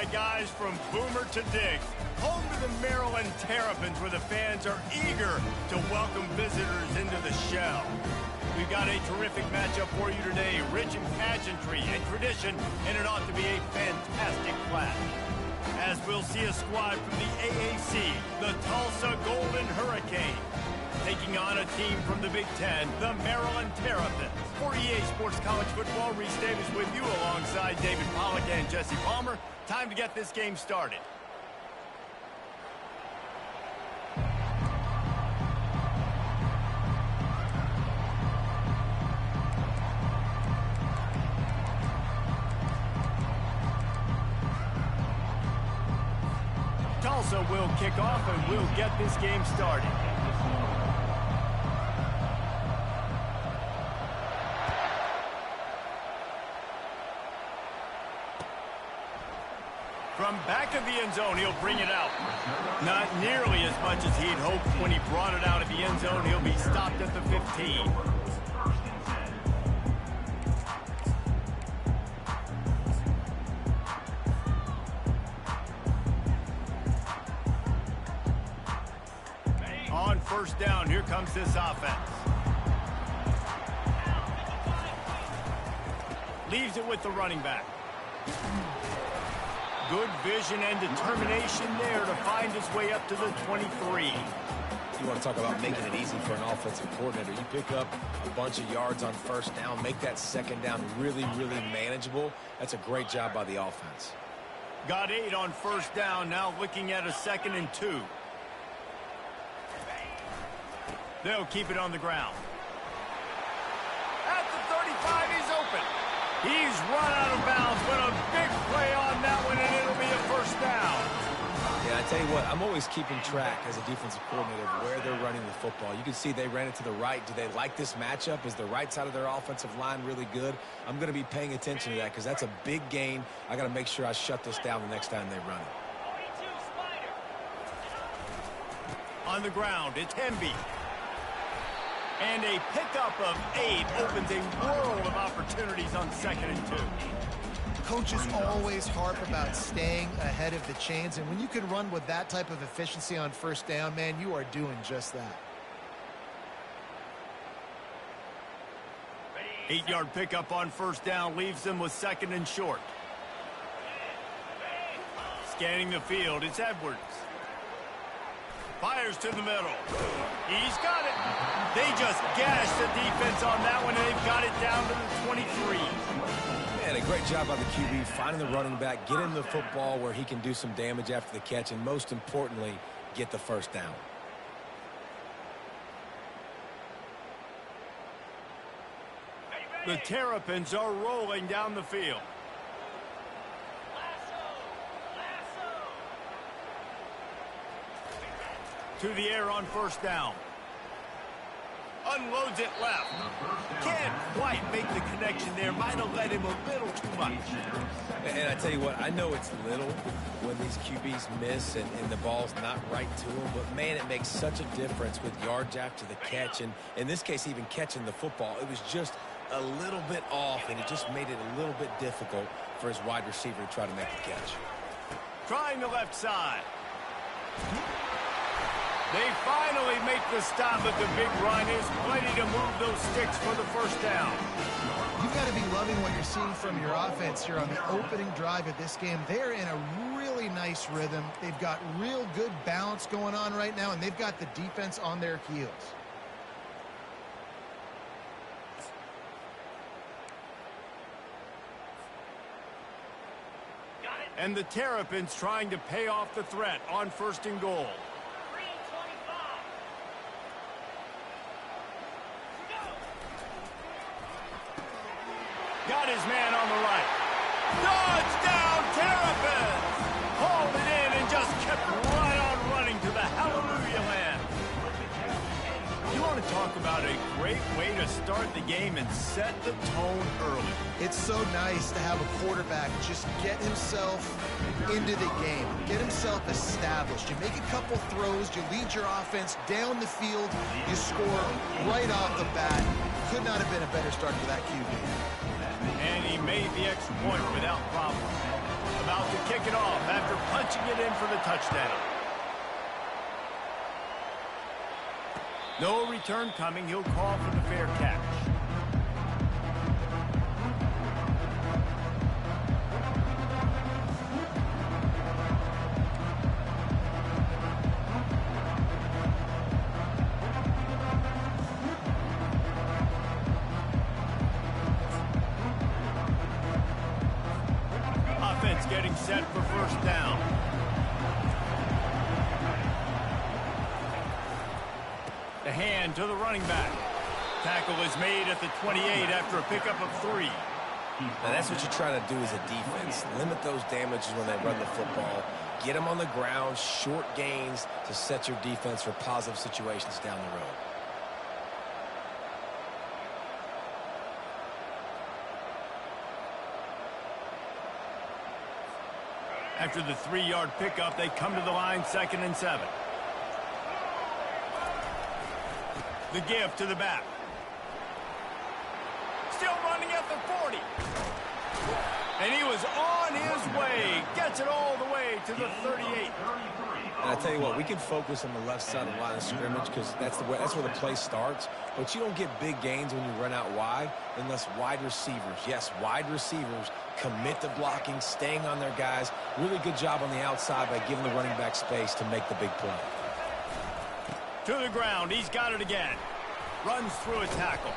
Guys, from Boomer to Dig, home to the Maryland Terrapins, where the fans are eager to welcome visitors into the shell. We've got a terrific matchup for you today, rich in pageantry and tradition, and it ought to be a fantastic clash. As we'll see a squad from the AAC, the Tulsa Golden Hurricane, taking on a team from the Big Ten, the Maryland Terrapins. For EA Sports College Football, Reese Davis with you alongside David Pollack and Jesse Palmer. Time to get this game started. Tulsa will kick off and we'll get this game started. From back of the end zone, he'll bring it out. Not nearly as much as he'd hoped when he brought it out of the end zone. He'll be stopped at the 15. On first down, here comes this offense. Leaves it with the running back. Good vision and determination there to find his way up to the 23. You want to talk about making it easy for an offensive coordinator. You pick up a bunch of yards on first down, make that second down really, really manageable. That's a great job by the offense. Got 8 on first down, now looking at a 2nd and 2. They'll keep it on the ground. At the 35, he's open. He's run out of bounds, but a big play on that one, and it'll be a first down. Yeah, I tell you what, I'm always keeping track as a defensive coordinator of where they're running the football. You can see they ran it to the right. Do they like this matchup? Is the right side of their offensive line really good? I'm going to be paying attention to that because that's a big gain. I got to make sure I shut this down the next time they run it. On the ground, it's Hemby. And a pickup of 8 opens a world of opportunities on 2nd and 2. Coaches always harp about staying ahead of the chains, and when you can run with that type of efficiency on first down, man, you are doing just that. 8-yard pickup on first down leaves them with 2nd and short. Scanning the field, it's Edwards. Fires to the middle. He's got it. They just gashed the defense on that one, and they've got it down to the 23. Man, a great job by the QB finding the running back, getting the football where he can do some damage after the catch, and most importantly, get the first down. The Terrapins are rolling down the field. To the air on first down. Unloads it left. Can't quite make the connection there. Might have let him a little too much. And I tell you what, I know it's little when these QBs miss and the ball's not right to them, but man, it makes such a difference with yards after the catch. And in this case, even catching the football, it was just a little bit off, and it just made it a little bit difficult for his wide receiver to try to make the catch. Trying the left side. They finally make the stop, but the big run is plenty to move those sticks for the first down. You've got to be loving what you're seeing from your offense here on the opening drive of this game. They're in a really nice rhythm. They've got real good balance going on right now, and they've got the defense on their heels. And the Terrapins trying to pay off the threat on 1st and goal. Got his man on the right. Dodge down, Terrapins! Hauled it in and just kept right on running to the hallelujah land. You want to talk about a great way to start the game and set the tone early. It's so nice to have a quarterback just get himself into the game, get himself established. You make a couple throws, you lead your offense down the field, you score right off the bat. Could not have been a better start for that QB. And he made the extra point without problem. about to kick it off after punching it in for the touchdown. No return coming. He'll call for the fair catch. Offense getting set for first down. The hand to the running back. Tackle is made at the 28 after a pickup of 3. Now that's what you try to do as a defense. Limit those damages when they run the football. Get them on the ground, short gains to set your defense for positive situations down the road. After the 3-yard pickup, they come to the line 2nd and 7. The give to the back. Still running at the 40. And he was on his way. Gets it all the way to the 38. And I tell you what, we can focus on the left side of the line of scrimmage because that's where the play starts. But you don't get big gains when you run out wide unless wide receivers, yes, wide receivers, commit to blocking, staying on their guys. Really good job on the outside by giving the running back space to make the big play. To the ground. He's got it again. Runs through a tackle.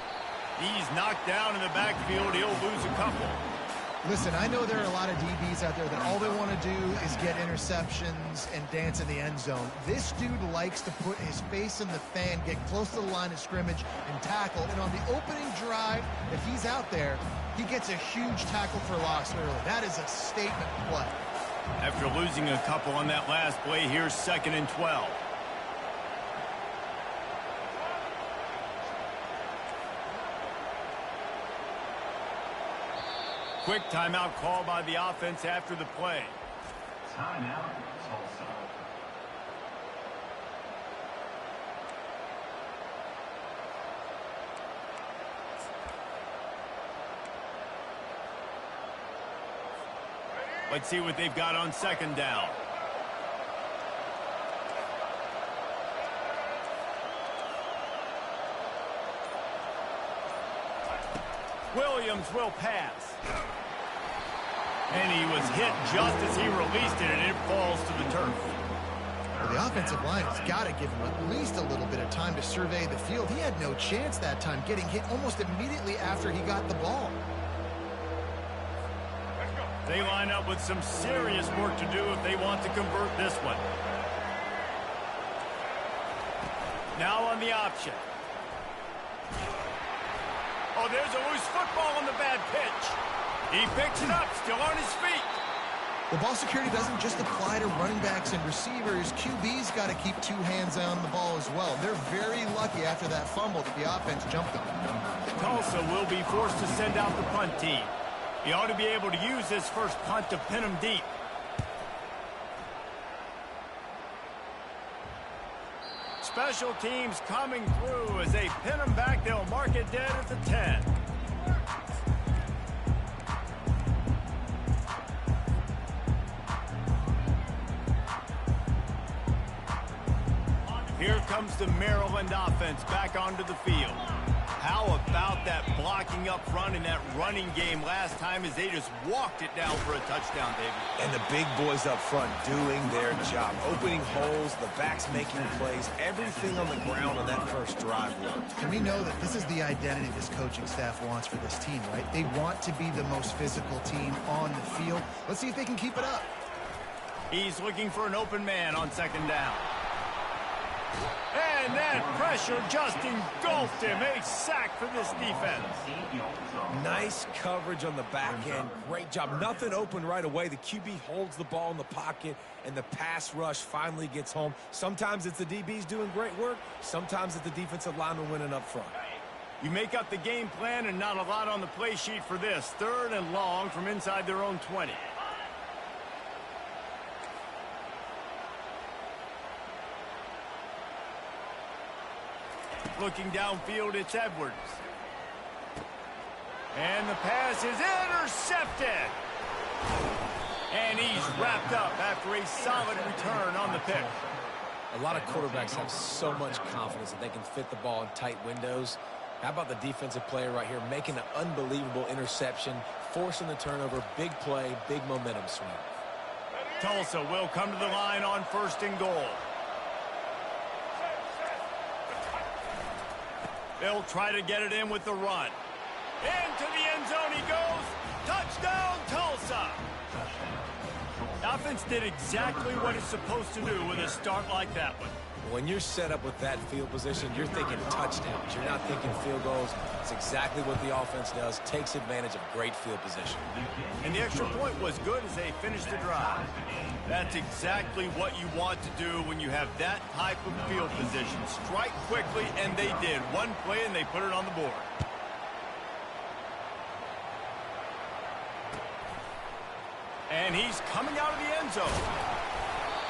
He's knocked down in the backfield. He'll lose a couple. Listen, I know there are a lot of DBs out there that all they want to do is get interceptions and dance in the end zone. This dude likes to put his face in the fan, get close to the line of scrimmage, and tackle. And on the opening drive, if he's out there, he gets a huge tackle for loss early. That is a statement play. After losing a couple on that last play, here's 2nd and 12. Quick timeout call by the offense after the play. Timeout, Tulsa. Let's see what they've got on 2nd down. Williams will pass. And he was hit just as he released it, and it falls to the turf. Well, the offensive line has got to give him at least a little bit of time to survey the field. He had no chance that time, getting hit almost immediately after he got the ball. They line up with some serious work to do if they want to convert this one. Now on the option. Oh, there's a loose football on the bad pitch. He picks it up, still on his feet. The ball security doesn't just apply to running backs and receivers. QB's got to keep 2 hands on the ball as well. They're very lucky after that fumble that the offense jumped on. Tulsa will be forced to send out the punt team. He ought to be able to use this first punt to pin him deep. Special teams coming through as they pin him back. They'll mark it dead at the 10. Here comes the Maryland offense back onto the field. How about that blocking up front in that running game last time as they just walked it down for a touchdown, David? And the big boys up front doing their job. Opening holes, the backs making plays, everything on the ground on that first drive worked. And we know that this is the identity this coaching staff wants for this team, right? They want to be the most physical team on the field. Let's see if they can keep it up. He's looking for an open man on 2nd down. And that pressure just engulfed him. A sack for this defense. Nice coverage on the back end. Great job. Nothing open right away. The QB holds the ball in the pocket, and the pass rush finally gets home. Sometimes it's the DBs doing great work. Sometimes it's the defensive lineman winning up front. You make up the game plan, and not a lot on the play sheet for this. 3rd and long from inside their own 20. Looking downfield, it's Edwards. And the pass is intercepted. And he's wrapped up after a solid return on the pick. A lot of quarterbacks have so much confidence that they can fit the ball in tight windows. How about the defensive player right here making an unbelievable interception, forcing the turnover, big play, big momentum swing. Tulsa will come to the line on 1st and goal. They'll try to get it in with the run. Into the end zone he goes. Touchdown, Tulsa! The offense did exactly what it's supposed to do with a start like that one. When you're set up with that field position, you're thinking touchdowns. You're not thinking field goals. It's exactly what the offense does, takes advantage of great field position. And the extra point was good as they finished the drive. That's exactly what you want to do when you have that type of field position. Strike quickly, and they did. One play, and they put it on the board. And he's coming out of the end zone.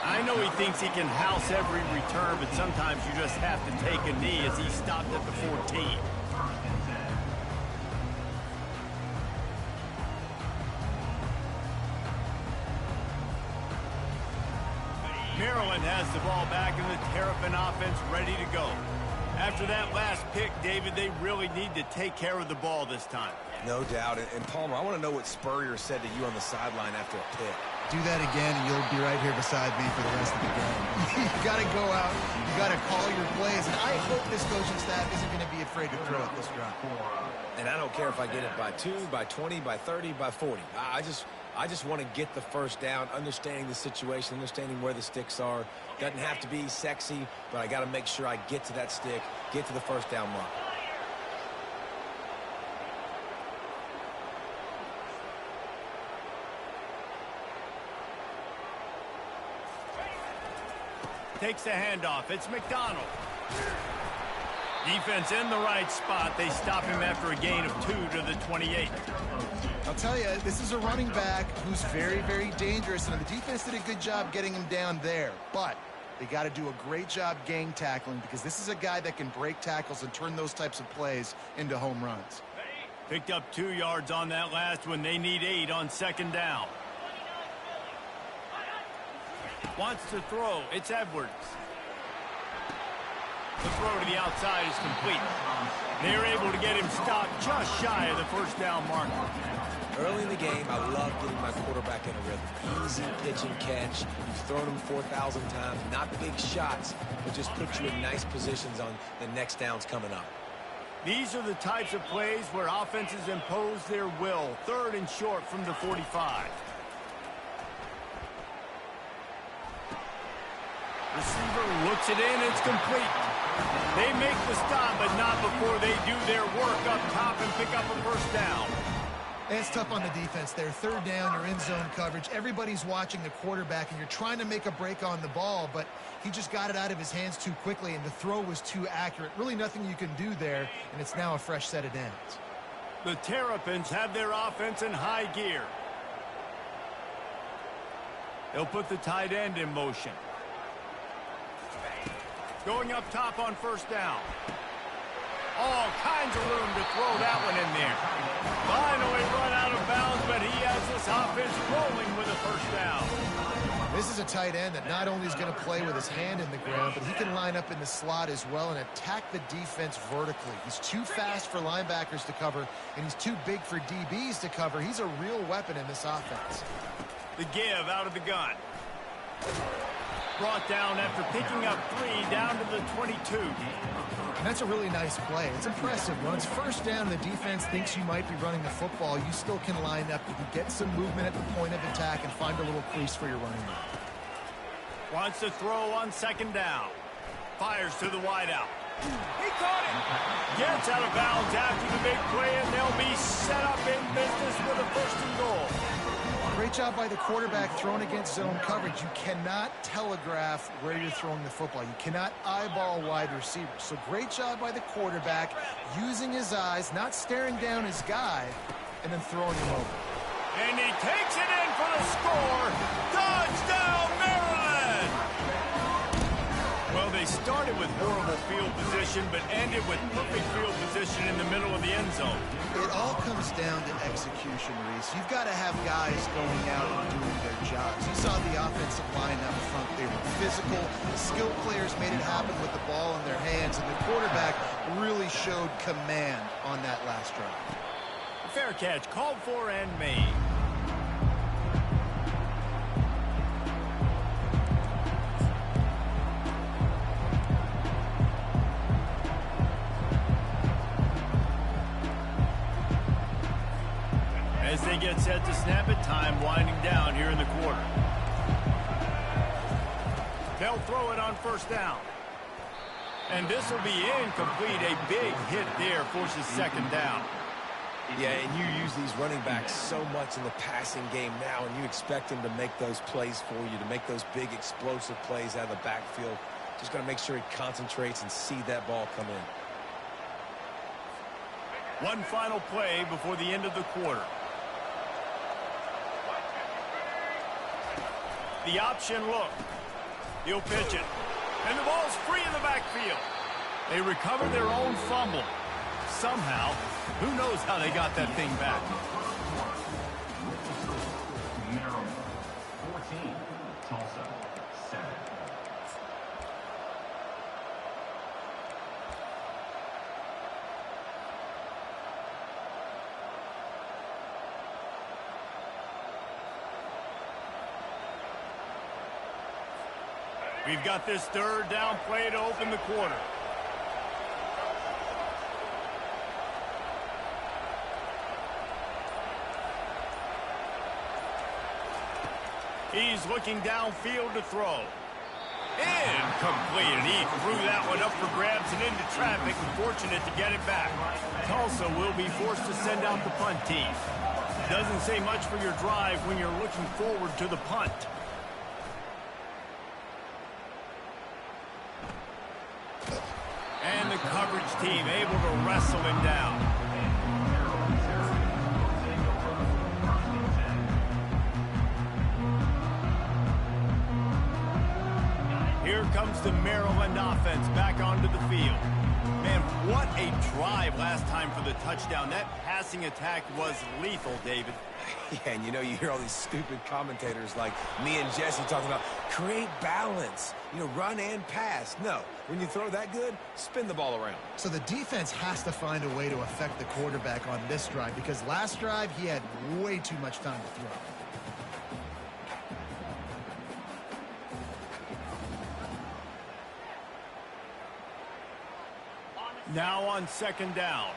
I know he thinks he can house every return, but sometimes you just have to take a knee as he stopped at the 14. Maryland has the ball back in the Terrapin offense ready to go. After that last pick, David, they really need to take care of the ball this time. No doubt. And Palmer, I want to know what Spurrier said to you on the sideline after a pick. Do that again, and you'll be right here beside me for the rest of the game. You got to go out. You got to call your plays. And I hope this coaching staff isn't going to be afraid to throw at this drive. And I don't care if I get it by 2, by 20, by 30, by 40. I just want to get the first down, understanding the situation, understanding where the sticks are. Doesn't have to be sexy, but I got to make sure I get to that stick, get to the first down mark. Takes the handoff. It's McDonald. Defense in the right spot. They stop him after a gain of 2 to the 28. I'll tell you, this is a running back who's very, very dangerous, and the defense did a good job getting him down there. But they got to do a great job gang tackling, because this is a guy that can break tackles and turn those types of plays into home runs. Picked up 2 yards on that last one. They need 8 on 2nd down. Wants to throw. It's Edwards. The throw to the outside is complete. They're able to get him stopped just shy of the first down marker. Early in the game, I love getting my quarterback in a rhythm. Easy pitch and catch. You've thrown him 4,000 times. Not big shots, but just put you in nice positions on the next downs coming up. These are the types of plays where offenses impose their will. 3rd and short from the 45. Receiver looks it in. It's complete. They make the stop, but not before they do their work up top and pick up a first down. It's tough on the defense there. 3rd down, you're in zone coverage. Everybody's watching the quarterback, and you're trying to make a break on the ball, but he just got it out of his hands too quickly, and the throw was too accurate. Really nothing you can do there, and it's now a fresh set of downs. The Terrapins have their offense in high gear. They'll put the tight end in motion. Going up top on 1st down. All kinds of room to throw that one in there. Finally run out of bounds, but he has this offense rolling with a first down. This is a tight end that not only is going to play with his hand in the ground, but he can line up in the slot as well and attack the defense vertically. He's too fast for linebackers to cover, and he's too big for DBs to cover. He's a real weapon in this offense. The give out of the gun. Brought down after picking up 3 down to the 22. And that's a really nice play. It's impressive. Once 1st down, the defense thinks you might be running the football. You still can line up. You can get some movement at the point of attack and find a little crease for your running back. Wants to throw on 2nd down. Fires to the wideout. He caught it. Gets out of bounds after the big play, and they'll be set up in business with a 1st and goal. Great job by the quarterback thrown against zone coverage. You cannot telegraph where you're throwing the football. You cannot eyeball wide receivers. So great job by the quarterback using his eyes, not staring down his guy, and then throwing him over. And he takes it in for the score. Touchdown, Maryland! Well, they started with horrible field position, but ended with perfect field position in the middle of the end zone. It all comes down to execution, Reese. You've got to have guys going out and doing their jobs. You saw the offensive line out front. They were physical. The skilled players made it happen with the ball in their hands, and the quarterback really showed command on that last drive. Fair catch, called for and made. As they get set to snap it, time winding down here in the quarter. They'll throw it on first down. And this will be incomplete. A big hit there forces second down. Yeah, and you use these running backs so much in the passing game now, and you expect them to make those plays for you, to make those big explosive plays out of the backfield. Just got to make sure he concentrates and see that ball come in. One final play before the end of the quarter. The option look. He'll pitch it. And the ball's free in the backfield. They recover their own fumble. Somehow, who knows how they got that thing back. Maryland, 14. Tulsa, 7. We've got this third down play to open the quarter. He's looking downfield to throw. Incomplete, and he threw that one up for grabs and into traffic. Fortunate to get it back. Tulsa will be forced to send out the punt team. Doesn't say much for your drive when you're looking forward to the punt. And the coverage team able to wrestle him down. Here comes the Maryland offense back onto the field. Man, what a drive last time for the touchdown. That passing attack was lethal, David. Yeah, and you hear all these stupid commentators like me and Jesse talking about create balance, run and pass. No, when you throw that good, spin the ball around. So the defense has to find a way to affect the quarterback on this drive, because last drive he had way too much time to throw. Now on second down.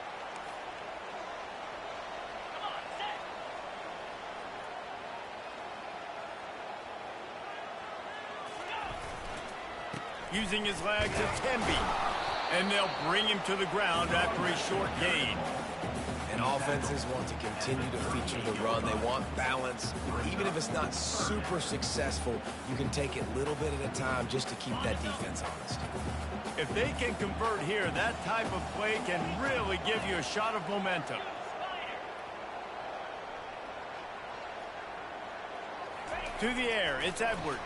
Using his legs, it's Temby. And they'll bring him to the ground after a short gain. And offenses want to continue to feature the run. They want balance. Even if it's not super successful, you can take it little bit at a time just to keep that defense honest. If they can convert here, that type of play can really give you a shot of momentum. To the air, it's Edwards.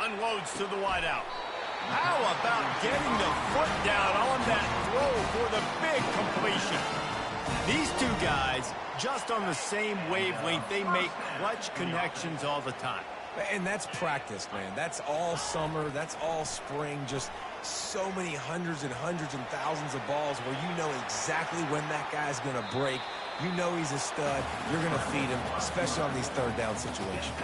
Unloads to the wideout. How about getting the foot down on that throw for the big completion? These two guys, just on the same wavelength, they make clutch connections all the time. And that's practice, man. That's all summer. That's all spring. Just so many hundreds and thousands of balls where you know exactly when that guy's going to break. You know he's a stud. You're going to feed him, especially on these third down situations.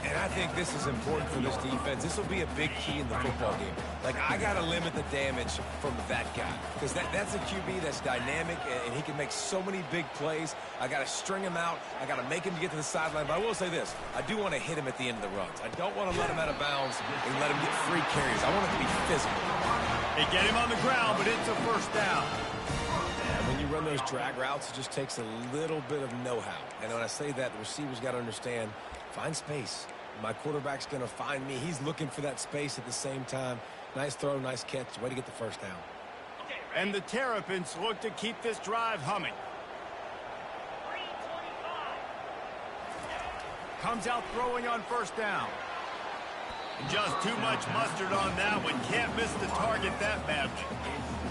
And I think this is important for this defense. This will be a big key in the football game. Like, I got to limit the damage from that guy, because that's a QB that's dynamic, and he can make so many big plays. I got to string him out. I got to make him get to the sideline. But I will say this. I do want to hit him at the end of the runs. I don't want to let him out of bounds and let him get free carries. I want it to be physical. They get him on the ground, but it's a first down. And when you run those drag routes, it just takes a little bit of know-how. And when I say that, the receivers got to understand, find space. My quarterback's going to find me. He's looking for that space at the same time. Nice throw, nice catch. Way to get the first down. And the Terrapins look to keep this drive humming. Comes out throwing on first down. Just too much mustard on that one. Can't miss the target that badly.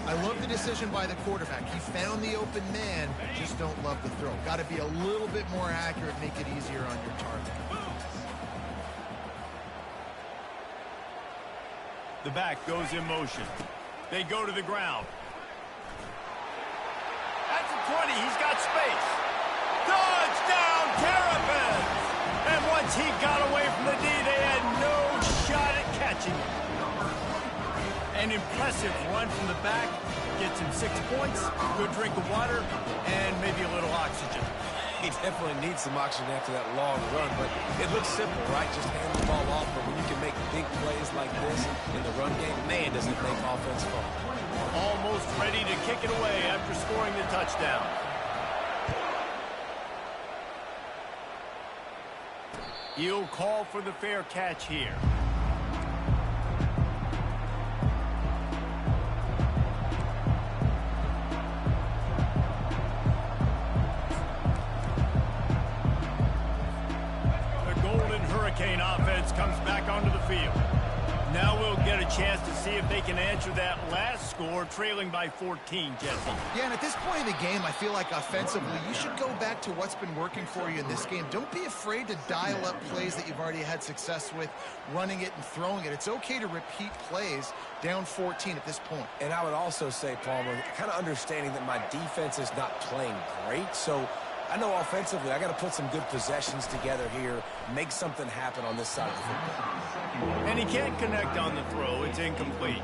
I love the decision by the quarterback. He found the open man, just don't love the throw. Got to be a little bit more accurate, make it easier on your target. The back goes in motion. They go to the ground. At the 20, he's got space. Touchdown, Terrapins! And once he got away from the D, they had no shot at catching him. An impressive run from the back. Gets him 6 points, good drink of water, and maybe a little oxygen. He definitely needs some oxygen after that long run, but it looks simple, right? Just hand the ball off, but when you can make big plays like this in the run game, man, does it make offense fun. Almost ready to kick it away after scoring the touchdown. He'll call for the fair catch here. Hurricane offense comes back onto the field. Now we'll get a chance to see if they can answer that last score, trailing by 14, Jesse. Yeah, and at this point in the game, I feel like offensively, you should go back to what's been working for you in this game. Don't be afraid to dial up plays that you've already had success with, running it and throwing it. It's okay to repeat plays down 14 at this point. And I would also say, Palmer, kind of understanding that my defense is not playing great, so I know offensively I got to put some good possessions together here, make something happen on this side of the football. And he can't connect on the throw. It's incomplete.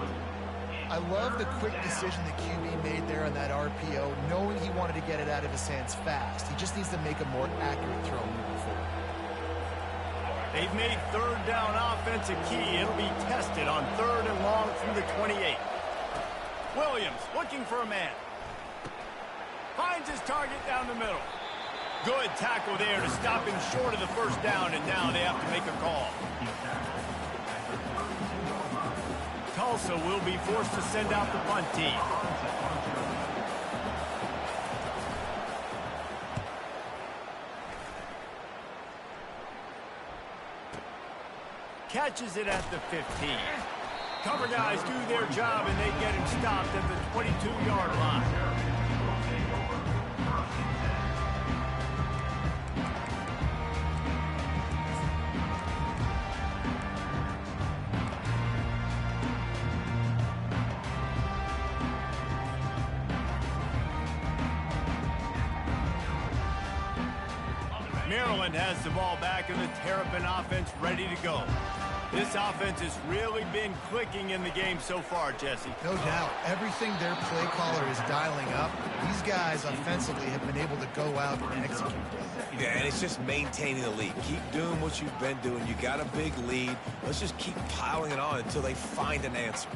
I love the quick decision the QB made there on that RPO, knowing he wanted to get it out of his hands fast. He just needs to make a more accurate throw moving forward. They've made third down offense a key. It'll be tested on 3rd and long from the 28. Williams looking for a man. Finds his target down the middle. Good tackle there to stop him short of the first down, and now they have to make a call. Tulsa will be forced to send out the punt team. Catches it at the 15. Cover guys do their job, and they get him stopped at the 22-yard line. Maryland has the ball back and the Terrapin offense ready to go. This offense has really been clicking in the game so far, Jesse. No doubt. Everything their play caller is dialing up, these guys offensively have been able to go out and execute. Yeah, and it's just maintaining the lead. Keep doing what you've been doing. You got a big lead. Let's just keep piling it on until they find an answer.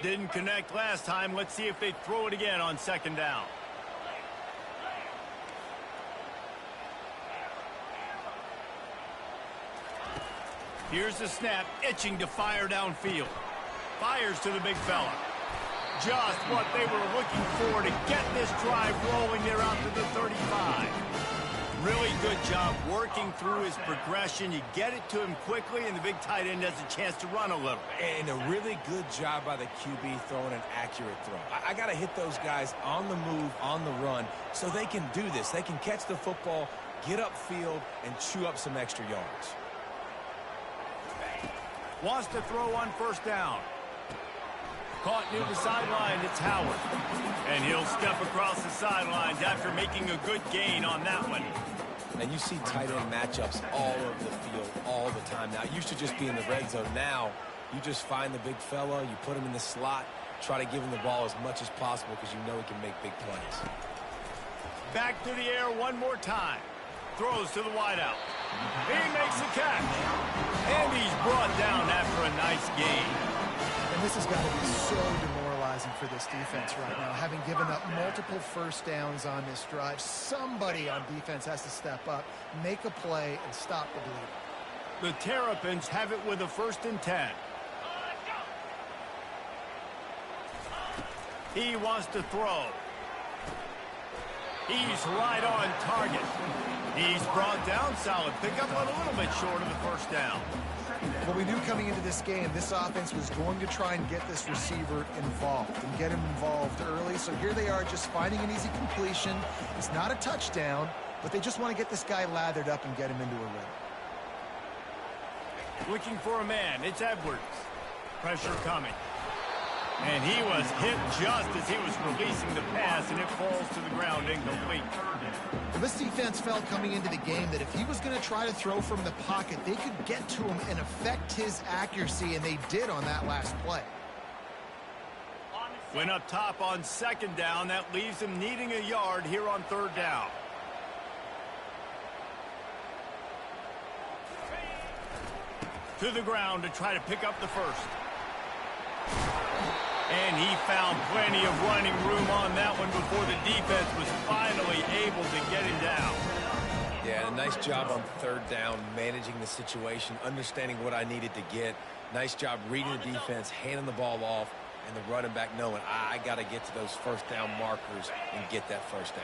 Didn't connect last time. Let's see if they throw it again on 2nd down. Here's the snap, itching to fire downfield. Fires to the big fella. Just what they were looking for to get this drive rolling there out to the 35. Really good job working through his progression. You get it to him quickly, and the big tight end has a chance to run a little. And a really good job by the QB throwing an accurate throw. I got to hit those guys on the move, on the run, so they can do this. They can catch the football, get upfield, and chew up some extra yards. Wants to throw on 1st down. Caught near the sideline, it's Howard. And he'll step across the sidelines after making a good gain on that one. And you see tight end matchups all over the field all the time now. It used to just be in the red zone. Now, you just find the big fella, you put him in the slot, try to give him the ball as much as possible because you know he can make big plays. Back to the air one more time. Throws to the wideout. He makes the catch. And he's brought down after a nice gain. And this has got to be so demoralizing for this defense right now. Having given up multiple 1st downs on this drive, somebody on defense has to step up, make a play, and stop the bleeding. The Terrapins have it with a 1st and 10. He wants to throw. He's right on target. He's brought down, solid pickup, but a little bit short of the first down. What we knew coming into this game, this offense was going to try and get this receiver involved and get him involved early. So here they are just finding an easy completion. It's not a touchdown, but they just want to get this guy lathered up and get him into a rhythm. Looking for a man. It's Edwards. Pressure coming. And he was hit just as he was releasing the pass, and it falls to the ground incomplete. Well, this defense felt coming into the game that if he was going to try to throw from the pocket, they could get to him and affect his accuracy, and they did on that last play. Went up top on second down. That leaves him needing a yard here on third down. To the ground to try to pick up the first. And he found plenty of running room on that one before the defense was finally able to get him down. Yeah, a nice job on third down, managing the situation, understanding what I needed to get. Nice job reading the defense, handing the ball off, and the running back knowing I got to get to those first down markers and get that first down.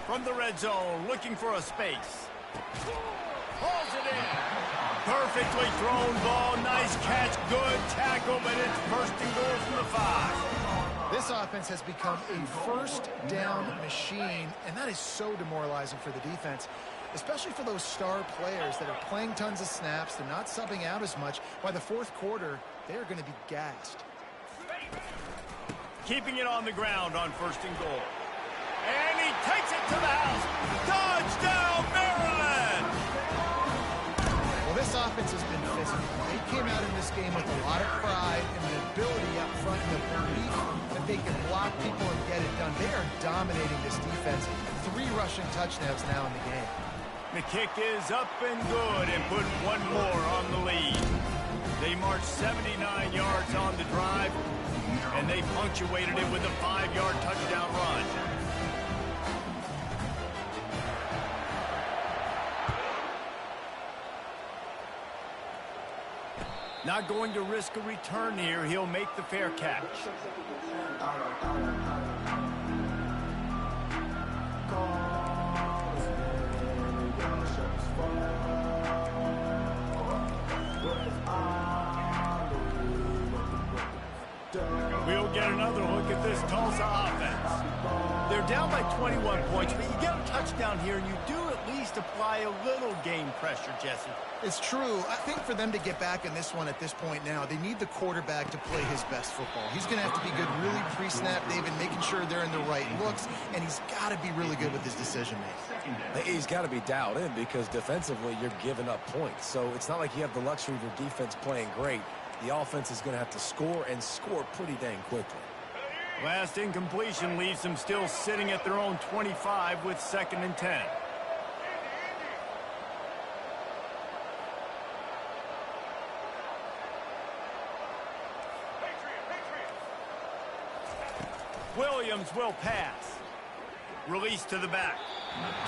From the red zone, looking for a space. Pulls it in. Perfectly thrown ball. Nice catch. Good tackle, but it's first and goal from the 5. This offense has become a first down machine, and that is so demoralizing for the defense, especially for those star players that are playing tons of snaps. They're not subbing out as much. By the fourth quarter, they're going to be gassed. Keeping it on the ground on first and goal. And he takes it to the house. Touchdown, Maryland! Well, this offense has been physical. They came out in this game with a lot of pride and the ability up front and the belief that they can block people and get it done. They are dominating this defense. 3 rushing touchdowns now in the game. The kick is up and good and put one more on the lead. They marched 79 yards on the drive, and they punctuated it with a 5-yard touchdown run. Not going to risk a return here. He'll make the fair catch. We'll get another look at this Tulsa offense. They're down by 21 points, but you get a touchdown here, and you do at least apply a little game pressure, Jesse. It's true. I think for them to get back in this one at this point now, they need the quarterback to play his best football. He's going to have to be good really pre-snap, David, making sure they're in the right looks, and he's got to be really good with his decision-making. He's got to be dialed in because defensively you're giving up points. So it's not like you have the luxury of your defense playing great. The offense is going to have to score and score pretty dang quickly. Last incompletion leaves them still sitting at their own 25 with 2nd and 10. Williams will pass. Release to the back.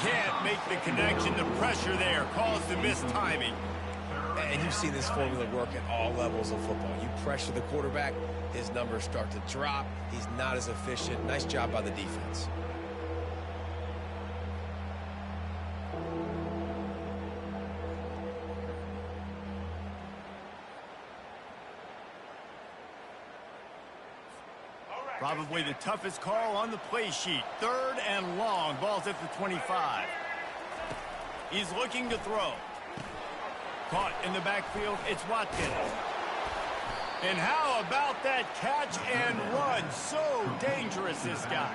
Can't make the connection. The pressure there caused the missed timing. And you've seen this formula work at all levels of football. You pressure the quarterback, his numbers start to drop. He's not as efficient. Nice job by the defense. Probably the toughest call on the play sheet. 3rd and long. Ball's at the 25. He's looking to throw. Caught in the backfield, it's Watkins. And how about that catch and run? So dangerous, this guy.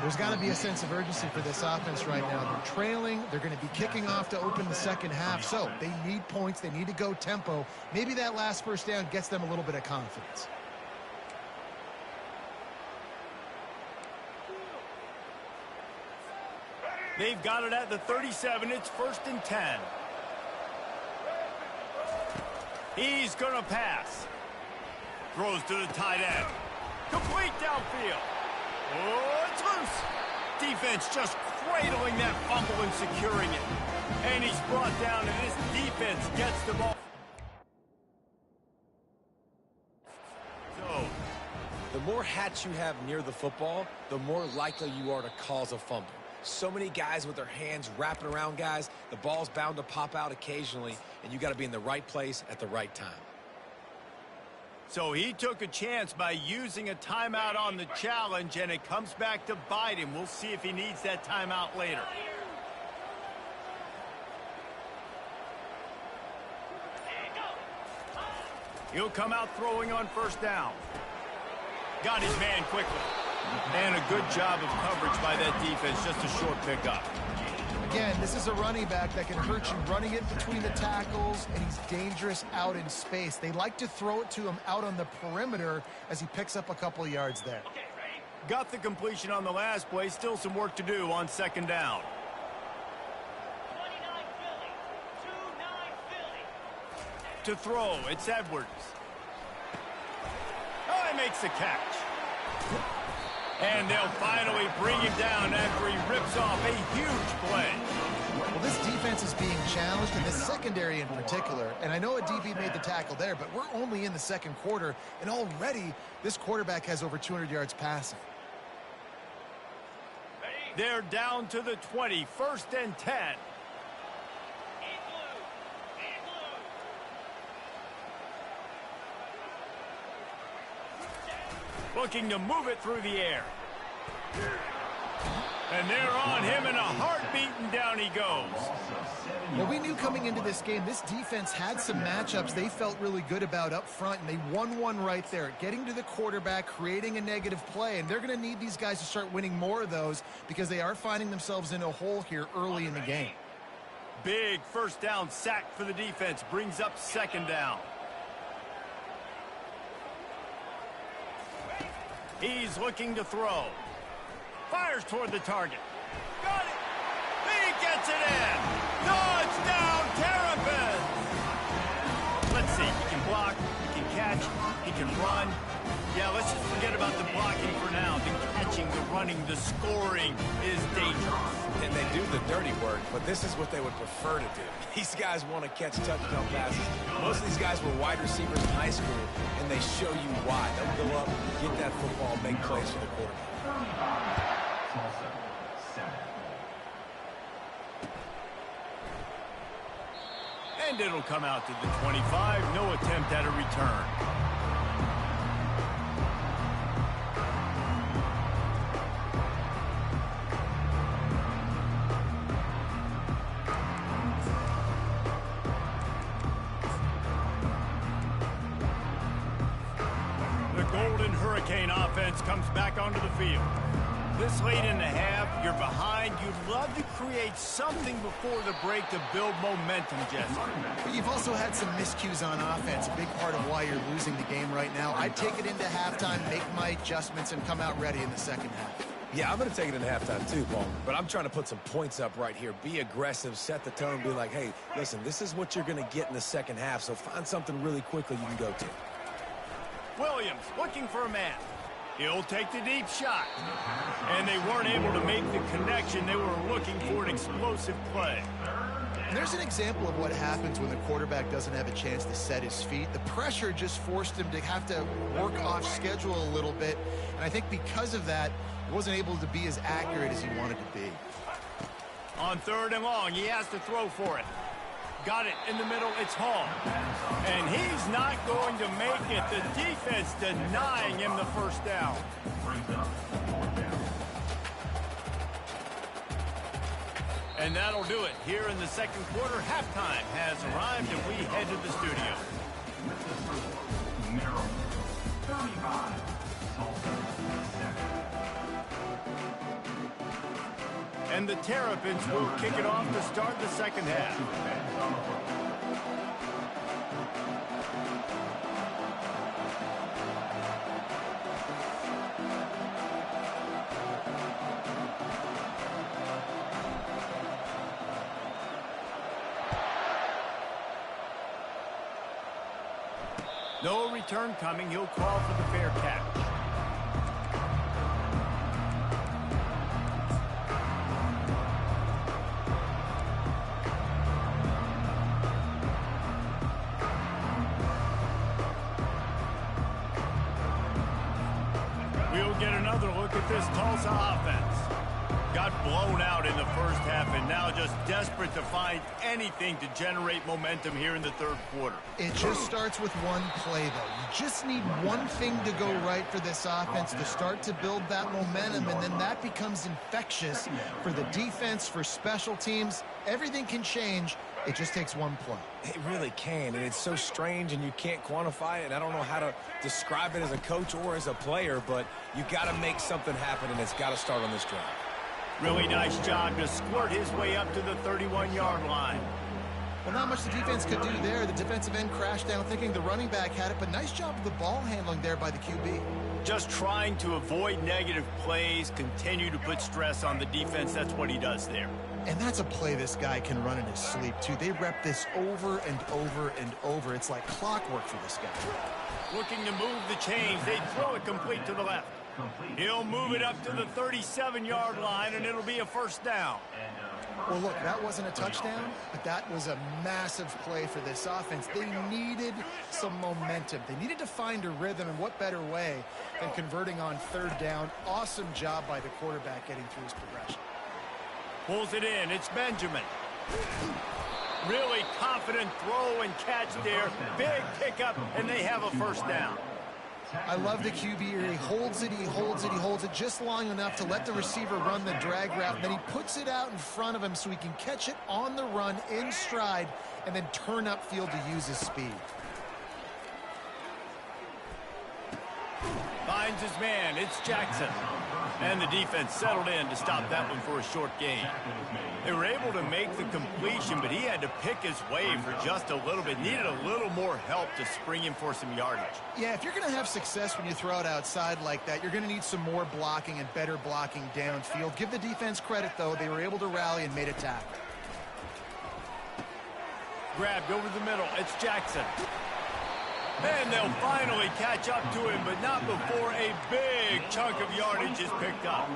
There's got to be a sense of urgency for this offense right now. They're trailing. They're going to be kicking off to open the second half. So they need points. They need to go tempo. Maybe that last first down gets them a little bit of confidence. They've got it at the 37. It's 1st and 10. He's going to pass. Throws to the tight end. Complete downfield. Oh, it's loose. Defense just cradling that fumble and securing it. And he's brought down, and this defense gets the ball. So, The more hats you have near the football, the more likely you are to cause a fumble. So many guys with their hands wrapping around guys, the ball's bound to pop out occasionally, and you got to be in the right place at the right time. So he took a chance by using a timeout on the challenge, and it comes back to bite him. We'll see if he needs that timeout later. He'll come out throwing on first down. Got his man quickly. And a good job of coverage by that defense, just a short pickup. Again, this is a running back that can hurt you running it between the tackles, and he's dangerous out in space. They like to throw it to him out on the perimeter as he picks up a couple of yards there. Got the completion on the last play. Still some work to do on second down. 29 Philly. To throw, it's Edwards. Oh, he makes the catch. And they'll finally bring him down after he rips off a huge play. Well, this defense is being challenged, and this secondary in particular. And I know a DB made the tackle there, but we're only in the second quarter, and already this quarterback has over 200 yards passing. They're down to the 20, 1st and 10. Looking to move it through the air. And they're on him in a heartbeat, and down he goes. Well, we knew coming into this game, this defense had some matchups they felt really good about up front, and they won one right there, getting to the quarterback, creating a negative play, and they're going to need these guys to start winning more of those because they are finding themselves in a hole here early in the game. Big first down sack for the defense, brings up second down. He's looking to throw. Fires toward the target. Got it. He gets it in. Touchdown, Terrapins. Let's see. He can block. He can catch. He can run. Yeah, let's just forget about the blocking for now. The catching, the running, the scoring is dangerous. And they do the dirty work, but this is what they would prefer to do. These guys want to catch touchdown passes. Most of these guys were wide receivers in high school, and they show you why. They'll go up, get that football, make plays for the quarterback. Tulsa, 7. And it'll come out to the 25. No attempt at a return. Offense comes back onto the field. This late in the half, you're behind. You'd love to create something before the break to build momentum, Jesse. But you've also had some miscues on offense, a big part of why you're losing the game right now. I'd take it into halftime, make my adjustments, and come out ready in the second half. Yeah, I'm going to take it into halftime too, Paul. But I'm trying to put some points up right here. Be aggressive, set the tone, be like, hey, listen, this is what you're going to get in the second half, so find something really quickly you can go to. Williams looking for a man. He'll take the deep shot. And they weren't able to make the connection. They were looking for an explosive play. And there's an example of what happens when the quarterback doesn't have a chance to set his feet. The pressure just forced him to have to work off schedule a little bit. And I think because of that, he wasn't able to be as accurate as he wanted to be. On 3rd and long, he has to throw for it. Got it in the middle, it's Hall. And he's not going to make it. The defense denying him the first down. And that'll do it. Here in the second quarter, halftime has arrived, and we head to the studio. Maryland, 35. Tulsa, 7. And the Terrapins will kick it off to start the second half. No return coming. He'll call for the fair catch. We'll get another look at this Tulsa offense. Got blown out in the first half and now just desperate to find anything to generate momentum here in the third quarter. It just starts with one play, though. You just need one thing to go right for this offense to start to build that momentum, and then that becomes infectious for the defense, for special teams. Everything can change. It just takes one play. It really can, and it's so strange, and you can't quantify it. And I don't know how to describe it as a coach or as a player, but you got to make something happen, and it's got to start on this drive. Really nice job to squirt his way up to the 31-yard line. Well, not much the defense could do there. The defensive end crashed down thinking the running back had it, but nice job of the ball handling there by the QB. Just trying to avoid negative plays, continue to put stress on the defense. That's what he does there. And that's a play this guy can run in his sleep, too. They rep this over and over and over. It's like clockwork for this guy. Looking to move the chains. They throw it complete to the left. He'll move it up to the 37-yard line, and it'll be a first down. Well, look, that wasn't a touchdown, but that was a massive play for this offense. They needed some momentum. They needed to find a rhythm, and what better way than converting on third down. Awesome job by the quarterback getting through his progression. Pulls it in. It's Benjamin. Really confident throw and catch there. Big pickup, and they have a first down. I love the QB here. He holds it, he holds it, he holds it just long enough to let the receiver run the drag route. Then he puts it out in front of him so he can catch it on the run in stride and then turn upfield to use his speed. Finds his man. It's Jackson. And the defense settled in to stop that one for a short gain. They were able to make the completion, but he had to pick his way for just a little bit. Needed a little more help to spring him for some yardage. Yeah, if you're going to have success when you throw it outside like that, you're going to need some more blocking and better blocking downfield. Give the defense credit, though. They were able to rally and made a tackle. Grabbed over the middle. It's Jackson. And they'll finally catch up to him, but not before a big chunk of yardage is picked up.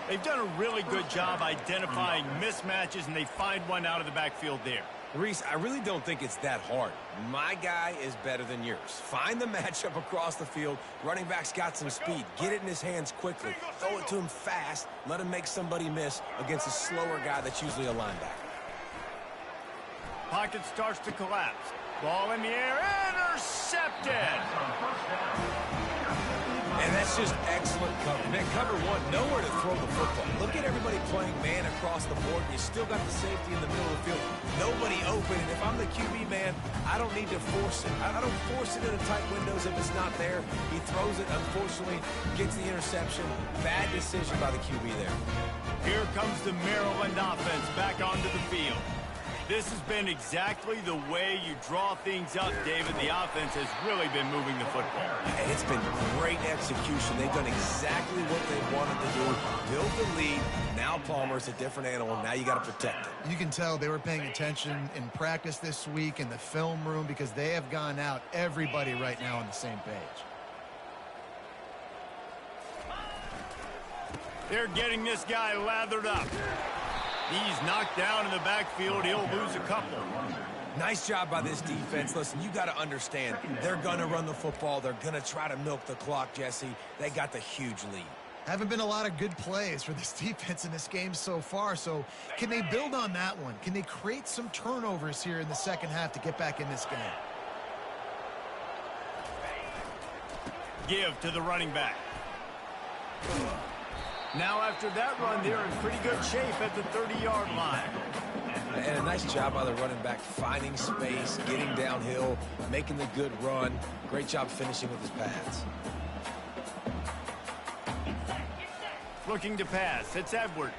They've done a really good job identifying mismatches, and they find one out of the backfield there. Reese, I really don't think it's that hard. My guy is better than yours. Find the matchup across the field. Running back's got some speed. Get it in his hands quickly. Throw it to him fast. Let him make somebody miss against a slower guy that's usually a linebacker. Pocket starts to collapse. Ball in the air, intercepted! And that's just excellent cover. Man, cover one, nowhere to throw the football. Look at everybody playing man across the board. You still got the safety in the middle of the field. Nobody open. And if I'm the QB, man, I don't need to force it. I don't force it into tight windows if it's not there. He throws it, unfortunately, gets the interception. Bad decision by the QB there. Here comes the Maryland offense back onto the field. This has been exactly the way you draw things up, David. The offense has really been moving the football. And it's been great execution. They've done exactly what they wanted to do. Build the lead. Now Palmer's a different animal. Now you got to protect it. You can tell they were paying attention in practice this week in the film room because they have gone out, everybody right now on the same page. They're getting this guy lathered up. He's knocked down in the backfield. He'll lose a couple. Nice job by this defense. Listen, you got to understand, they're going to run the football. They're going to try to milk the clock, Jesse. They got the huge lead. Haven't been a lot of good plays for this defense in this game so far, so can they build on that one? Can they create some turnovers here in the second half to get back in this game? Give to the running back. Now after that run, they're in pretty good shape at the 30-yard line. And a nice job by the running back, finding space, getting downhill, making the good run. Great job finishing with his pads. Looking to pass. It's Edwards.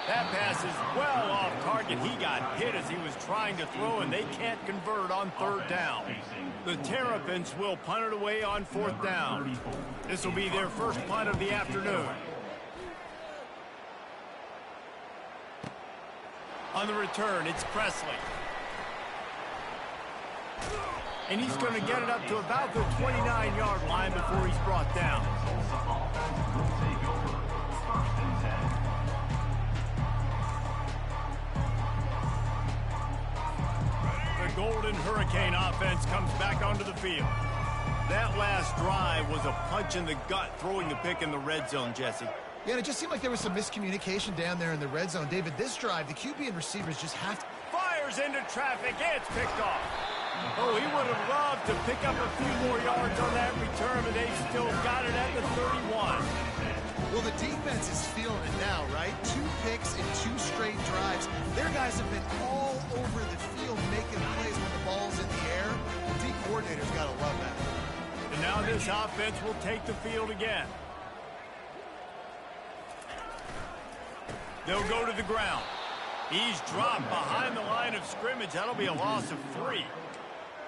That pass is well off target. He got hit as he was trying to throw, and they can't convert on third down. The Terrapins will punt it away on fourth down. This will be their first punt of the afternoon. On the return, it's Presley. And he's going to get it up to about the 29-yard line before he's brought down. The Golden Hurricane offense comes back onto the field. That last drive was a punch in the gut, throwing the pick in the red zone, Jesse. Yeah, and it just seemed like there was some miscommunication down there in the red zone. David, this drive, the QB and receivers just have to... Fires into traffic. It's picked off. Oh, he would have loved to pick up a few more yards on that return, but they still got it at the 31. Well, the defense is feeling it now, right? 2 picks in 2 straight drives. Their guys have been all over the field making plays when the ball's in the air. The D coordinator's got to love that. And now this offense will take the field again. They'll go to the ground. He's dropped behind the line of scrimmage. That'll be a loss of 3.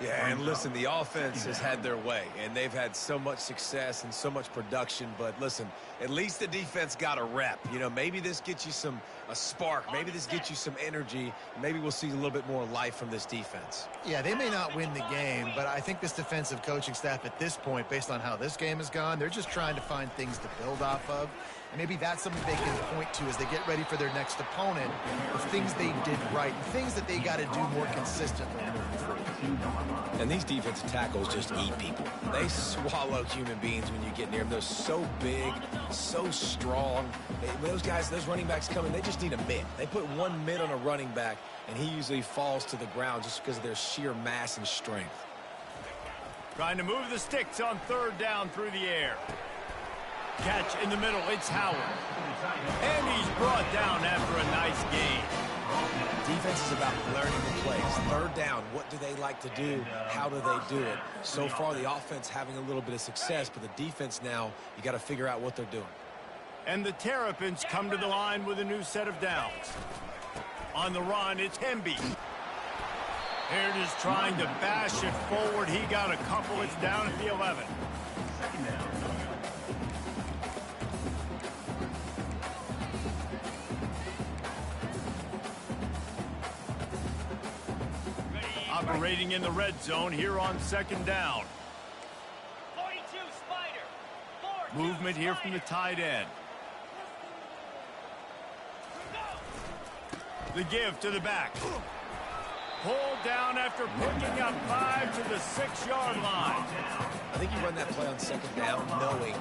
Yeah, and listen, the offense has had their way, and they've had so much success and so much production. But listen, at least the defense got a rep. You know, maybe this gets you a spark. Maybe this gets you some energy. Maybe we'll see a little bit more life from this defense. Yeah, they may not win the game, but I think this defensive coaching staff at this point, based on how this game has gone, they're just trying to find things to build off of. And maybe that's something they can point to as they get ready for their next opponent, of things they did right and things that they got to do more consistently moving forward. And these defensive tackles just eat people. They swallow human beings when you get near them. They're so big, so strong. Those guys, those running backs coming, they just need a mid. They put 1 mid on a running back, and he usually falls to the ground just because of their sheer mass and strength. Trying to move the sticks on 3rd down through the air. Catch in the middle. It's Howard. And he's brought down after a nice gain. Defense is about learning the plays. 3rd down, what do they like to do? How do they do it? So far, the offense having a little bit of success, but the defense now, you got to figure out what they're doing. And the Terrapins come to the line with a new set of downs. On the run, it's Hemby. Here it is trying to bash it forward. He got a couple. It's down at the 11. Operating in the red zone here on 2nd down. 42 Spider. Movement here from the tight end. The give to the back. Pulled down after picking up 5 to the 6-yard line. I think you run that play on 2nd down knowing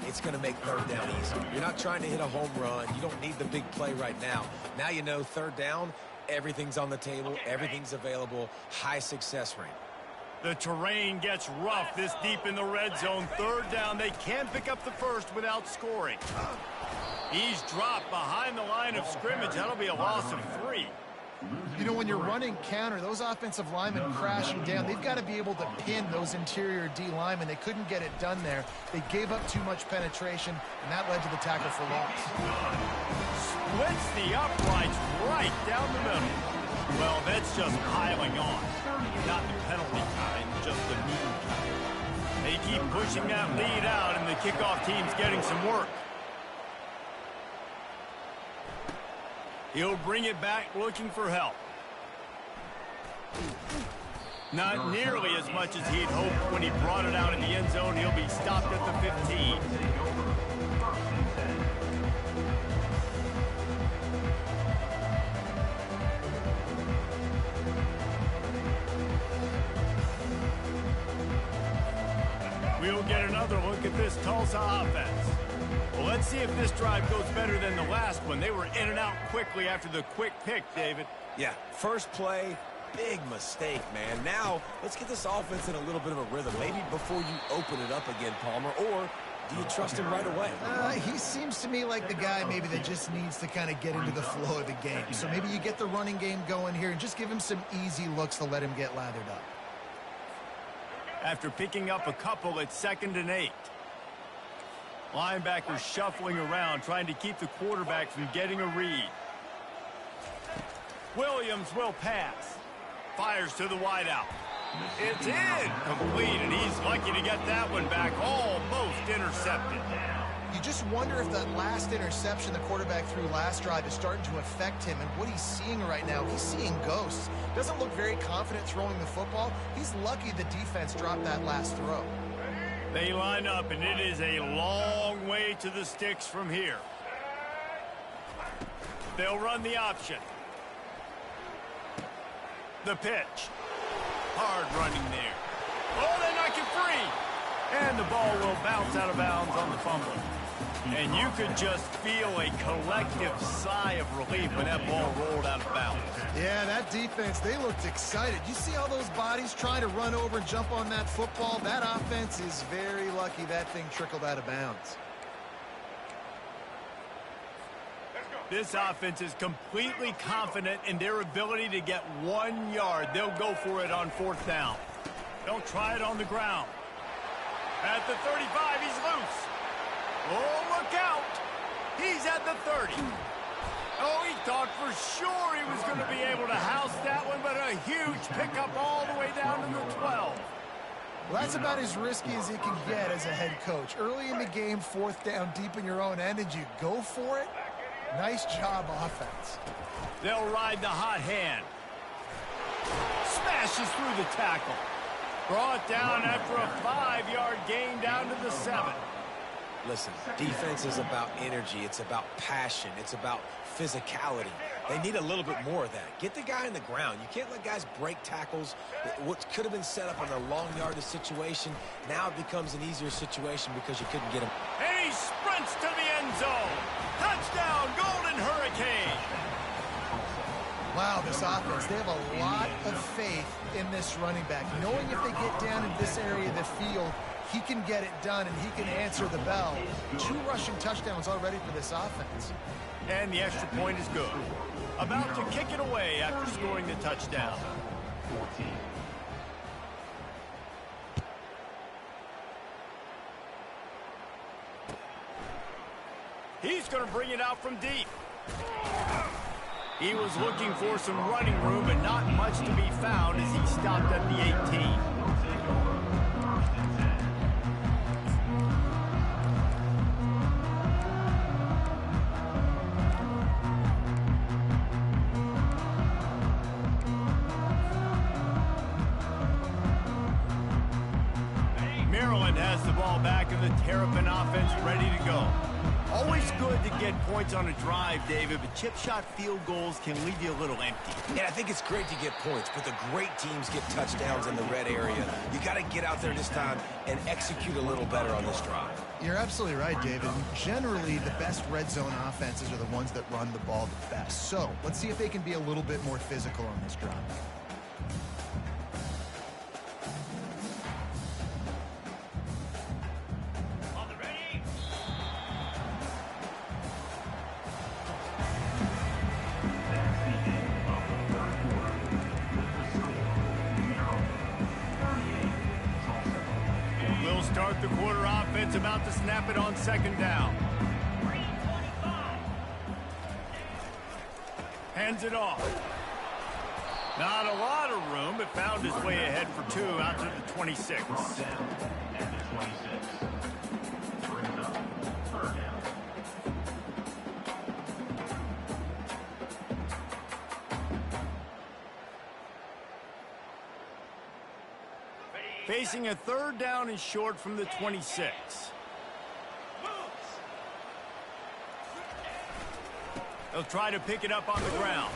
it's going to make 3rd down easy. You're not trying to hit a home run. You don't need the big play right now. Now you know 3rd down, everything's on the table, everything's available, high success rate. The terrain gets rough this deep in the red zone. 3rd down, they can pick up the first without scoring. He's dropped behind the line of scrimmage. That'll be a loss of 3. You know, when you're running counter, those offensive linemen crashing down, they've got to be able to pin those interior D linemen. They couldn't get it done there. They gave up too much penetration, and that led to the tackle for loss. Splits the uprights right down the middle. Well, that's just piling on. Not the penalty kind, just the mean kind. They keep pushing that lead out, and the kickoff team's getting some work. He'll bring it back looking for help. Not nearly as much as he'd hoped when he brought it out in the end zone. He'll be stopped at the 15. We'll get another look at this Tulsa offense. Well, let's see if this drive goes better than the last one. They were in and out quickly after the quick pick, David. Yeah, first play, big mistake, man. Now, let's get this offense in a little bit of a rhythm. Maybe before you open it up again, Palmer, or do you trust him right away? He seems to me like the guy maybe that just needs to kind of get into the flow of the game. So maybe you get the running game going here and just give him some easy looks to let him get lathered up. After picking up a couple, it's 2nd and 8. Linebackers shuffling around, trying to keep the quarterback from getting a read. Williams will pass. Fires to the wideout. It's in. Complete, and he's lucky to get that one back. Almost intercepted. You just wonder if that last interception the quarterback threw last drive is starting to affect him and what he's seeing right now. He's seeing ghosts. Doesn't look very confident throwing the football. He's lucky the defense dropped that last throw. They line up, and it is a long way to the sticks from here. They'll run the option. The pitch. Hard running there. Oh, they knock it free. the ball will bounce out of bounds on the fumble. And you could just feel a collective sigh of relief when that ball rolled out of bounds. Yeah, that defense, they looked excited. You see all those bodies trying to run over and jump on that football? That offense is very lucky that thing trickled out of bounds. This offense is completely confident in their ability to get 1 yard. They'll go for it on 4th down. They'll try it on the ground. At the 35, he's loose. Oh, look out. He's at the 30. Oh, he thought for sure he was going to be able to house that one, but a huge pickup all the way down to the 12. Well, that's about as risky as he can get as a head coach. Early in the game, 4th down, deep in your own end, and you go for it. Nice job, offense. They'll ride the hot hand. Smashes through the tackle. Brought down after a 5-yard gain down to the 7. Listen, defense is about energy. It's about passion. It's about physicality. They need a little bit more of that. Get the guy in the ground. You can't let guys break tackles. What could have been set up on a long yardage situation, now it becomes an easier situation because you couldn't get him. And he sprints to the end zone. Touchdown, Golden Hurricane. Wow, this offense, they have a lot of faith in this running back. Knowing if they get down in this area of the field, he can get it done and he can answer the bell. 2 rushing touchdowns already for this offense. And the extra point is good. About to kick it away after scoring the touchdown. 14. He's going to bring it out from deep. He was looking for some running room, but not much to be found as he stopped at the 18. Maryland has the ball back and the Terrapin offense ready to go. Always good to get points on a drive, David, but chip shot field goals can leave you a little empty. Yeah, I think it's great to get points, but the great teams get touchdowns in the red area. You got to get out there this time and execute a little better on this drive. You're absolutely right, David. Generally, the best red zone offenses are the ones that run the ball the best. So let's see if they can be a little bit more physical on this drive. Start the quarter offense, about to snap it on 2nd down. Hands it off. Not a lot of room, but found his way ahead for 2 out to the 26. Brought down at the 26. Brings up 3rd down. Facing a 3rd down and short from the 26. They'll try to pick it up on the ground.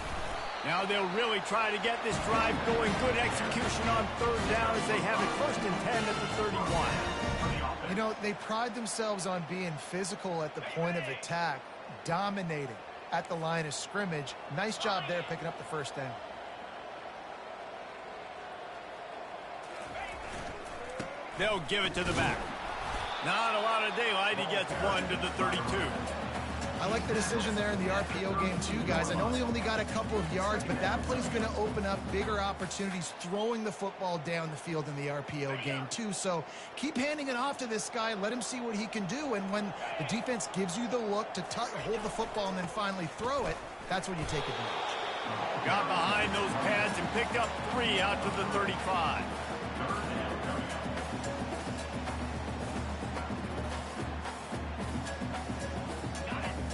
Now they'll really try to get this drive going. Good execution on 3rd down as they have it 1st and 10 at the 31. You know, they pride themselves on being physical at the point of attack, dominating at the line of scrimmage. Nice job there picking up the 1st down. They'll give it to the back. Not a lot of daylight. He gets 1 to the 32. I like the decision there in the RPO game too, guys. I know he only got a couple of yards, but that play's going to open up bigger opportunities throwing the football down the field in the RPO game too. So keep handing it off to this guy. Let him see what he can do. And when the defense gives you the look to hold the football and then finally throw it, that's when you take advantage. Got behind those pads and picked up 3 out to the 35.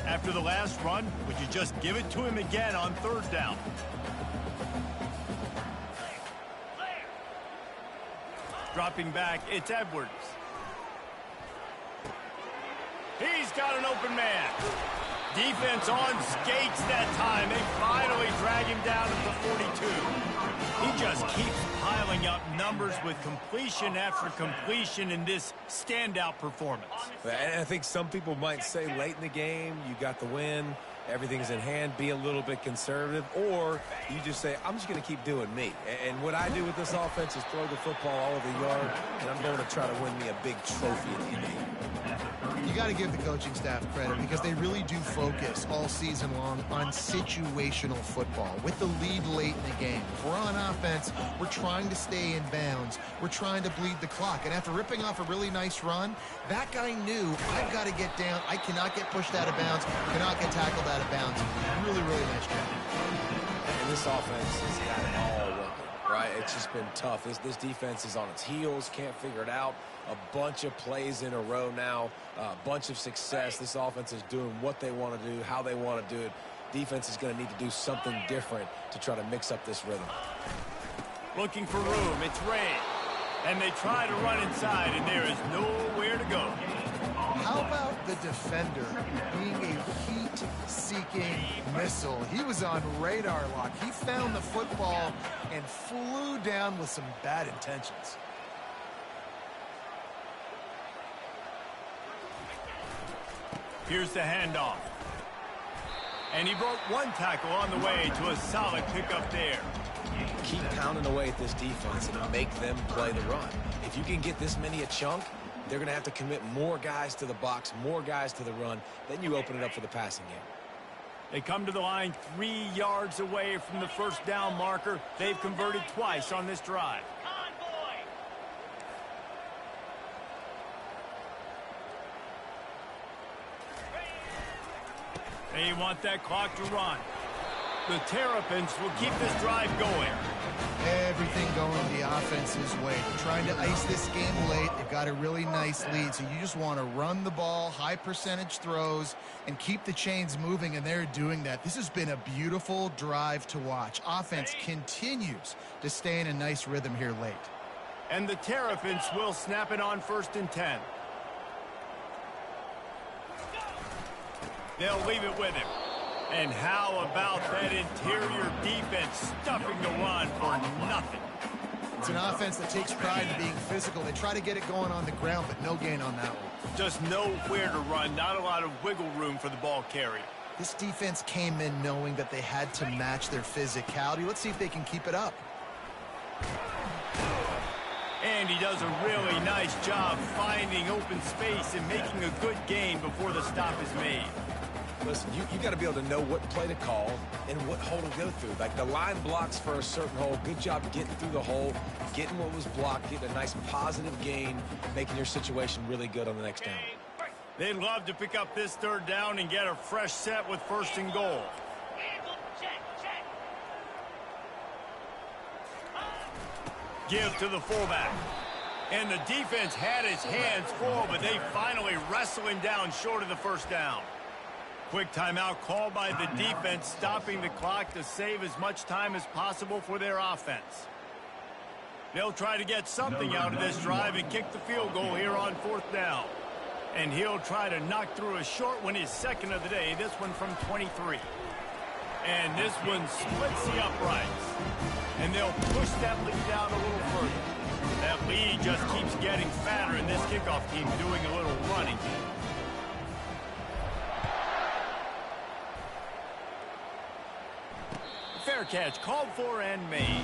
After the last run, would you just give it to him again on 3rd down? Dropping back, it's Edwards. He's got an open man. Defense on skates that time. They finally drag him down to the 42. He just keeps piling up numbers with completion after completion in this standout performance. And I think some people might say late in the game, you got the win, everything's in hand, be a little bit conservative, or you just say, I'm just going to keep doing me. And what I do with this offense is throw the football all over the yard, and I'm going to try to win me a big trophy at the end. You got to give the coaching staff credit because they really do focus all season long on situational football. With the lead late in the game, if we're on offense, we're trying to stay in bounds. We're trying to bleed the clock. And after ripping off a really nice run, that guy knew, I've got to get down. I cannot get pushed out of bounds, cannot get tackled out of bounds. Really, really nice job. And this offense has got it all working, right? It's just been tough. This defense is on its heels, can't figure it out. A bunch of plays in a row now, a bunch of success. This offense is doing what they want to do, how they want to do it. Defense is going to need to do something different to try to mix up this rhythm. Looking for room. It's Ray. And they try to run inside, and there is nowhere to go. How about the defender being a heat-seeking missile? He was on radar lock. He found the football and flew down with some bad intentions. Here's the handoff. And he broke one tackle on the way to a solid pickup there. Keep pounding away at this defense and make them play the run. If you can get this many a chunk, they're going to have to commit more guys to the box, more guys to the run. Then you open it up for the passing game. They come to the line 3 yards away from the first down marker. They've converted twice on this drive. They want that clock to run. The Terrapins will keep this drive going. Everything going the offense's way. They're trying to ice this game late. They've got a really nice lead, so you just want to run the ball, high percentage throws, and keep the chains moving, and they're doing that. This has been a beautiful drive to watch. Offense continues to stay in a nice rhythm here late. And the Terrapins will snap it on 1st and 10. They'll leave it with him. And how about that interior defense stuffing the run for nothing? It's an offense that takes pride in being physical. They try to get it going on the ground, but no gain on that one. Just nowhere to run, not a lot of wiggle room for the ball carrier. This defense came in knowing that they had to match their physicality. Let's see if they can keep it up. And he does a really nice job finding open space and making a good gain before the stop is made. Listen, you got to be able to know what play to call and what hole to go through. Like the line blocks for a certain hole. Good job getting through the hole, getting what was blocked, getting a nice positive gain, making your situation really good on the next down. They'd love to pick up this 3rd down and get a fresh set with 1st and goal. Give to the fullback. And the defense had his hands full, but they finally wrestle him down short of the 1st down. Quick timeout called by the defense, stopping the clock to save as much time as possible for their offense. They'll try to get something out of this drive and kick the field goal here on 4th down. And he'll try to knock through a short one, his 2nd of the day, this one from 23. And this one splits the uprights. And they'll push that lead down a little further. That lead just keeps getting fatter, and this kickoff team doing a little running. Fair catch, called for and made.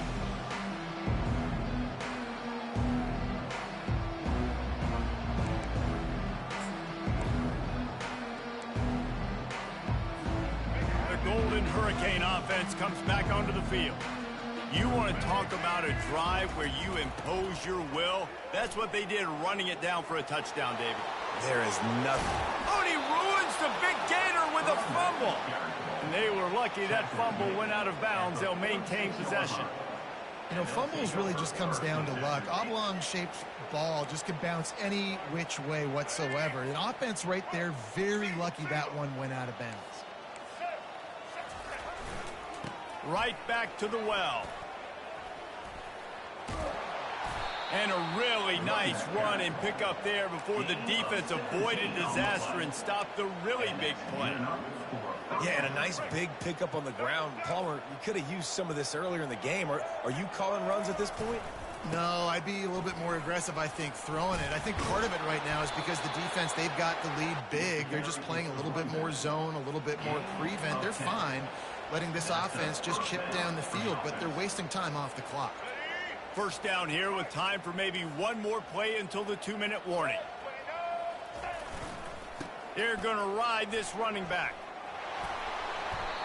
The Golden Hurricane offense comes back onto the field. You want to talk about a drive where you impose your will? That's what they did, running it down for a touchdown, David. There is nothing. Oh, and he ruins the big gainer with a fumble. And they were lucky that fumble went out of bounds. They'll maintain possession. You know, fumbles really just comes down to luck. Oblong-shaped ball just can bounce any which way whatsoever. An offense right there, very lucky that one went out of bounds. Right back to the well. And a really nice run and pick up there before the defense avoided disaster and stopped the really big play. Yeah, and a nice big pickup on the ground. Palmer, you could have used some of this earlier in the game. Are you calling runs at this point? No, I'd be a little bit more aggressive, I think, throwing it. I think part of it right now is because the defense, they've got the lead big. They're just playing a little bit more zone, a little bit more prevent. They're fine letting this offense just chip down the field, but they're wasting time off the clock. First down here with time for maybe one more play until the 2-minute warning. They're going to ride this running back.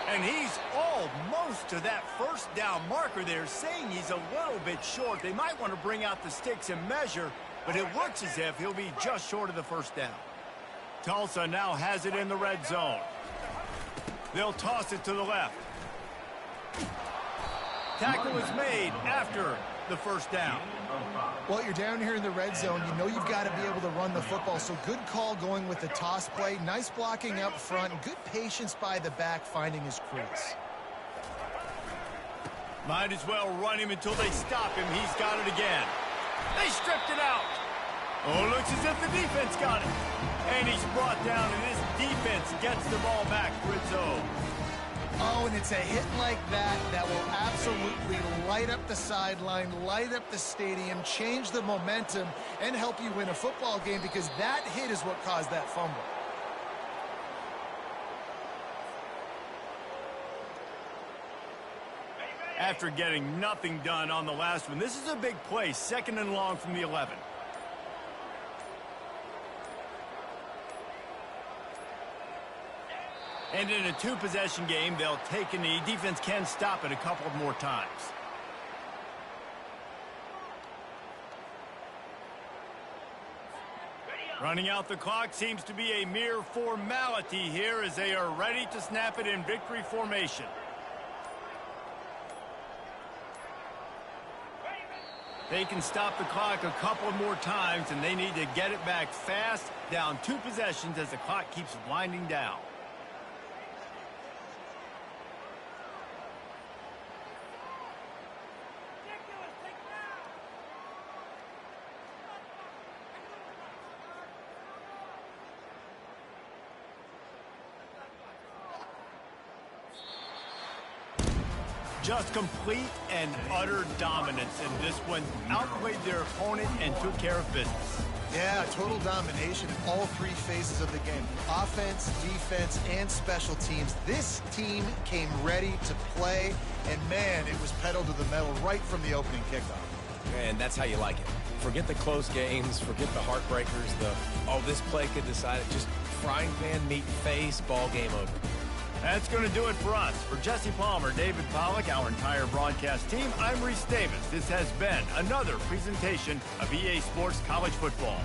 And he's almost to that first down marker there, saying he's a little bit short. They might want to bring out the sticks and measure, but it looks as if he'll be just short of the first down. Tulsa now has it in the red zone. They'll toss it to the left. Tackle is made after the first down. Well, you're down here in the red zone. You know you've got to be able to run the football, so good call going with the toss play. Nice blocking up front. Good patience by the back finding his crease. Might as well run him until they stop him. He's got it again. They stripped it out. Oh, looks as if the defense got it. And he's brought down, and this defense gets the ball back for its own. Oh, and it's a hit like that that will absolutely light up the sideline, light up the stadium, change the momentum, and help you win a football game, because that hit is what caused that fumble. After getting nothing done on the last one, this is a big play, 2nd and long from the 11. And in a 2-possession game, they'll take a knee. Defense can stop it a couple of more times. Running out the clock seems to be a mere formality here as they are ready to snap it in victory formation. They can stop the clock a couple of more times, and they need to get it back fast, down 2 possessions as the clock keeps winding down. Just complete and utter dominance in this one. Outplayed their opponent and took care of business. Yeah, total domination in all 3 phases of the game. Offense, defense, and special teams. This team came ready to play, and man, it was pedal to the metal right from the opening kickoff. And that's how you like it. Forget the close games, forget the heartbreakers, this play could decide it. Just frying pan, meat face, ball game over. That's going to do it for us. For Jesse Palmer, David Pollack, our entire broadcast team, I'm Reese Davis. This has been another presentation of EA Sports College Football.